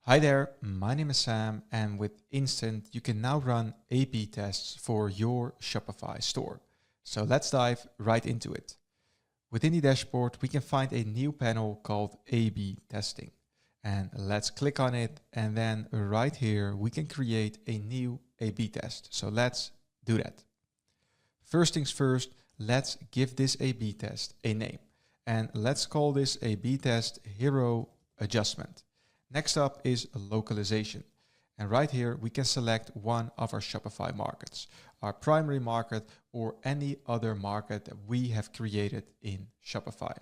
Hi there, my name is Sam, and with Instant, you can now run A/B tests for your Shopify store. So let's dive right into it. Within the dashboard, we can find a new panel called A/B testing. And let's click on it, and then right here, we can create a new A/B test. So let's do that. First things first, let's give this A/B test a name. And let's call this A/B test Hero Adjustment. Next up is localization. And right here, we can select one of our Shopify markets, our primary market or any other market that we have created in Shopify.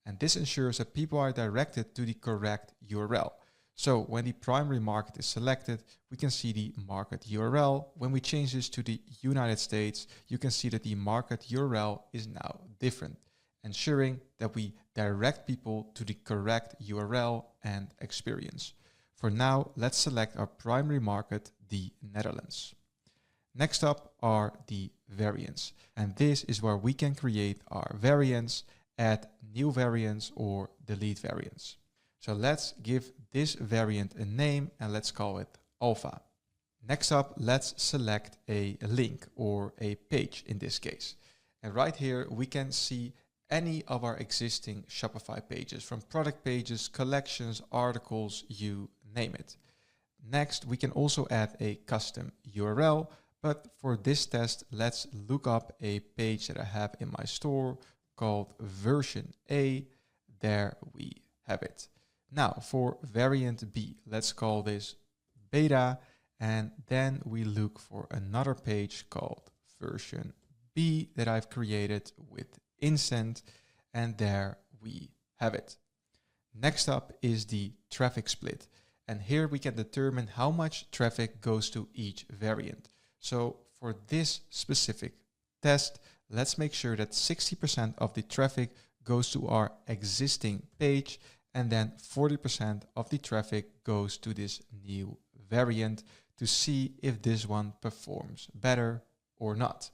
And this ensures that people are directed to the correct URL. So when the primary market is selected, we can see the market URL. When we change this to the United States, you can see that the market URL is now different, ensuring that we direct people to the correct URL and experience. For now, let's select our primary market, the Netherlands. Next up are the variants, and this is where we can create our variants, add new variants or delete variants. So let's give this variant a name and let's call it alpha. Next up, let's select a link or a page in this case. And right here, we can see any of our existing Shopify pages, from product pages, collections, articles, you name it. Next, we can also add a custom URL, but for this test, let's look up a page that I have in my store called version A. There we have it. Now for variant B, let's call this beta, and then we look for another page called version B that I've created with Instant, and there we have it. Next up is the traffic split, and here we can determine how much traffic goes to each variant. So for this specific test, let's make sure that 60% of the traffic goes to our existing page, and then 40% of the traffic goes to this new variant to see if this one performs better or not.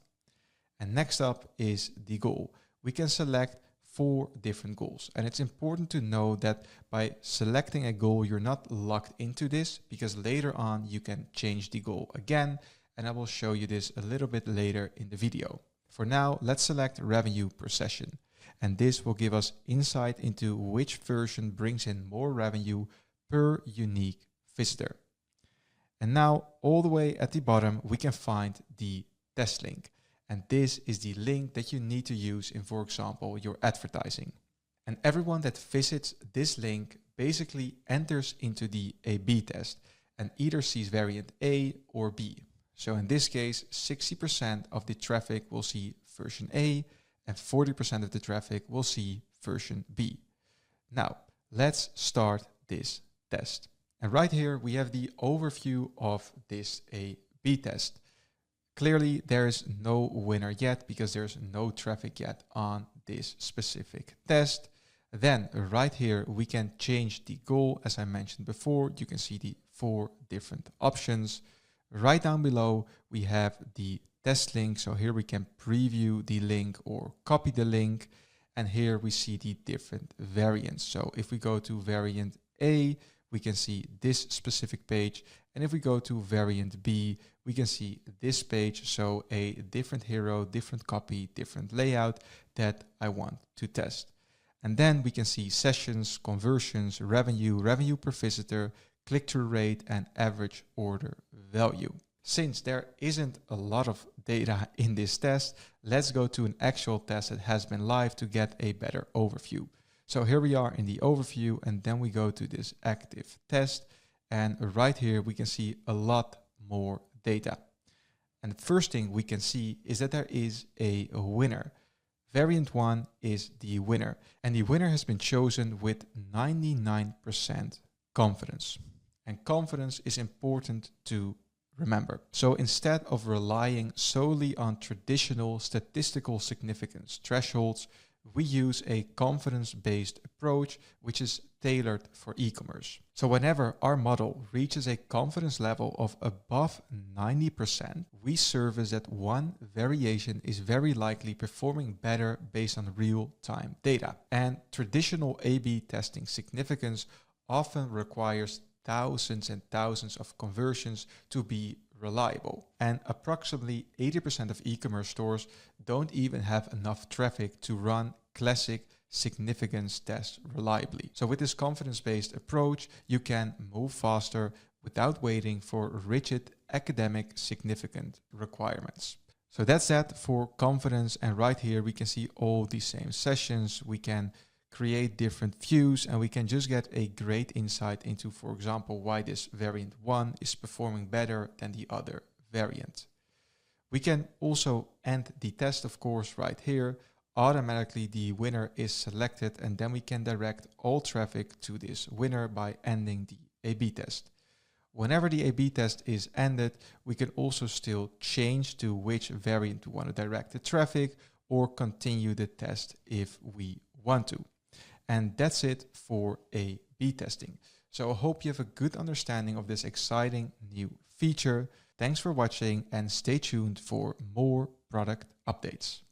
And next up is the goal. We can select 4 different goals. And it's important to know that by selecting a goal, you're not locked into this, because later on you can change the goal again. And I will show you this a little bit later in the video. For now, let's select revenue per session. And this will give us insight into which version brings in more revenue per unique visitor. And now all the way at the bottom, we can find the test link. And this is the link that you need to use in, for example, your advertising. And everyone that visits this link basically enters into the A/B test and either sees variant A or B. So in this case, 60% of the traffic will see version A and 40% of the traffic will see version B. Now, let's start this test. And right here, we have the overview of this A/B test. Clearly, there is no winner yet because there's no traffic yet on this specific test. Then right here, we can change the goal. As I mentioned before, you can see the 4 different options. Right down below, we have the test link. So here we can preview the link or copy the link. And here we see the different variants. So if we go to variant A, we can see this specific page. And if we go to variant B, we can see this page. So a different hero, different copy, different layout that I want to test. And then we can see sessions, conversions, revenue per visitor, click-through rate, and average order value. Since there isn't a lot of data in this test, let's go to an actual test that has been live to get a better overview. So here we are in the overview, and then we go to this active test. And right here, we can see a lot more data. And the first thing we can see is that there is a winner. Variant 1 is the winner, and the winner has been chosen with 99% confidence. And confidence is important to remember. So instead of relying solely on traditional statistical significance thresholds, we use a confidence-based approach, which is tailored for e-commerce. So whenever our model reaches a confidence level of above 90%, we surface that one variation is very likely performing better based on real-time data. And traditional A/B testing significance often requires thousands and thousands of conversions to be reliable. And approximately 80% of e-commerce stores don't even have enough traffic to run classic significance tests reliably. So with this confidence-based approach, you can move faster without waiting for rigid academic significant requirements. So that's that for confidence. And right here, we can see all these same sessions. We can create different views and we can just get a great insight into, for example, why this variant 1 is performing better than the other variant. We can also end the test, of course, right here. Automatically the winner is selected and then we can direct all traffic to this winner by ending the A/B test. Whenever the A/B test is ended, we can also still change to which variant we want to direct the traffic or continue the test if we want to. And that's it for A/B testing. So I hope you have a good understanding of this exciting new feature. Thanks for watching and stay tuned for more product updates.